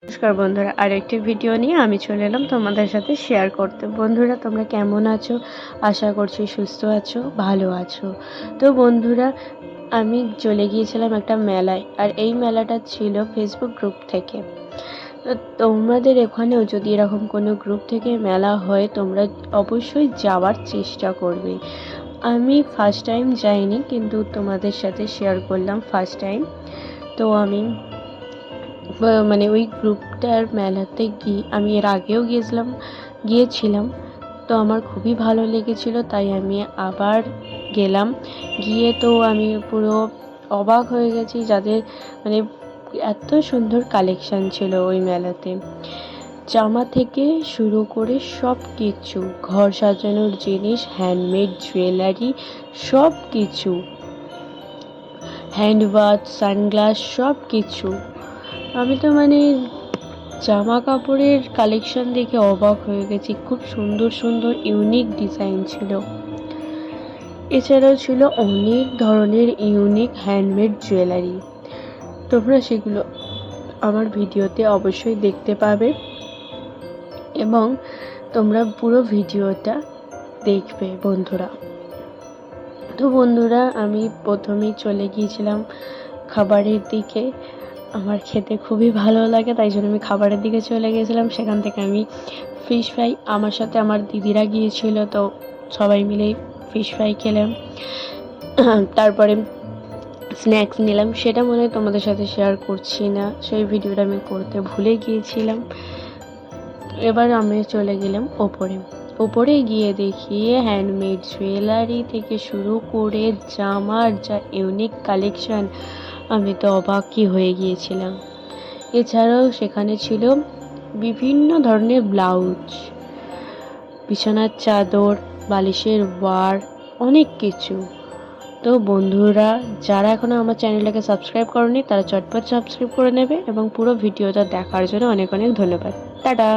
নমস্কার বন্ধুরা, আরেকটি ভিডিও নিয়ে আমি চলে এলাম তোমাদের সাথে শেয়ার করতে। বন্ধুরা, তোমরা কেমন আছো? আশা করছি সুস্থ আছো, ভালো আছো। তো বন্ধুরা, আমি চলে গিয়েছিলাম একটা মেলায়, আর এই মেলাটা ছিল ফেসবুক গ্রুপ থেকে। তো তোমাদের এখানেও যদি এরকম কোনো গ্রুপ থেকে মেলা হয়, তোমরা অবশ্যই যাওয়ার চেষ্টা করবে। আমি ফার্স্ট টাইম যাইনি, কিন্তু তোমাদের সাথে শেয়ার করলাম ফার্স্ট টাইম। তো আমি মানে ওই গ্রুপটার মেলাতে আমি এর আগেও গিয়েছিলাম। তো আমার খুবই ভালো লেগেছিল, তাই আমি আবার গেলাম। গিয়ে তো আমি পুরো অবাক হয়ে গেছি, যাদের মানে এত সুন্দর কালেকশান ছিল ওই মেলাতে। জামা থেকে শুরু করে সব কিছু, ঘর সাজানোর জিনিস, হ্যান্ডমেড জুয়েলারি, সব কিছু, হ্যান্ড ওয়াচ, সানগ্লাস, সব কিছু। আমি তো জামা কাপড়ের কালেকশন দেখে অবাক হয়ে গেছি। খুব সুন্দর সুন্দর ইউনিক ডিজাইন ছিল। এছাড়াও ছিল অনেক ধরনের ইউনিক হ্যান্ডমেড জুয়েলারি। তোমরা সেগুলো আমার ভিডিওতে অবশ্যই দেখতে পাবে, এবং তোমরা পুরো ভিডিওটা দেখবে বন্ধুরা। তো বন্ধুরা, আমি প্রথমেই চলে গিয়েছিলাম খাবারের দিকে। আমার খেতে খুবই ভালো লাগে, তাই জন্য আমি খাবারের দিকে চলে গিয়েছিলাম। সেখান থেকে আমি ফিশ ফ্রাই, আমার সাথে আমার দিদিরা গিয়েছিল, তো সবাই মিলেই ফিশ ফ্রাই খেলাম। তারপরে স্ন্যাক্স নিলাম, সেটা মনে হয় তোমাদের সাথে শেয়ার করছি না, সেই ভিডিওটা আমি করতে ভুলে গিয়েছিলাম। এবার আমি চলে গেলাম ওপরে গিয়ে দেখি হ্যান্ডমেড জুয়েলারি থেকে শুরু করে জামার যা ইউনিক কালেকশান, আমি তো অবাকই হয়ে গিয়েছিলাম। এছাড়াও সেখানে ছিল বিভিন্ন ধরনের ব্লাউজ, বিছানার চাদর, বালিশের ওয়ার, অনেক কিছু। তো বন্ধুরা, যারা এখনও আমার চ্যানেলটাকে সাবস্ক্রাইব করনি, তারা চটপট সাবস্ক্রাইব করে নেবে, এবং পুরো ভিডিওটা দেখার জন্য অনেক অনেক ধন্যবাদ। টাটা।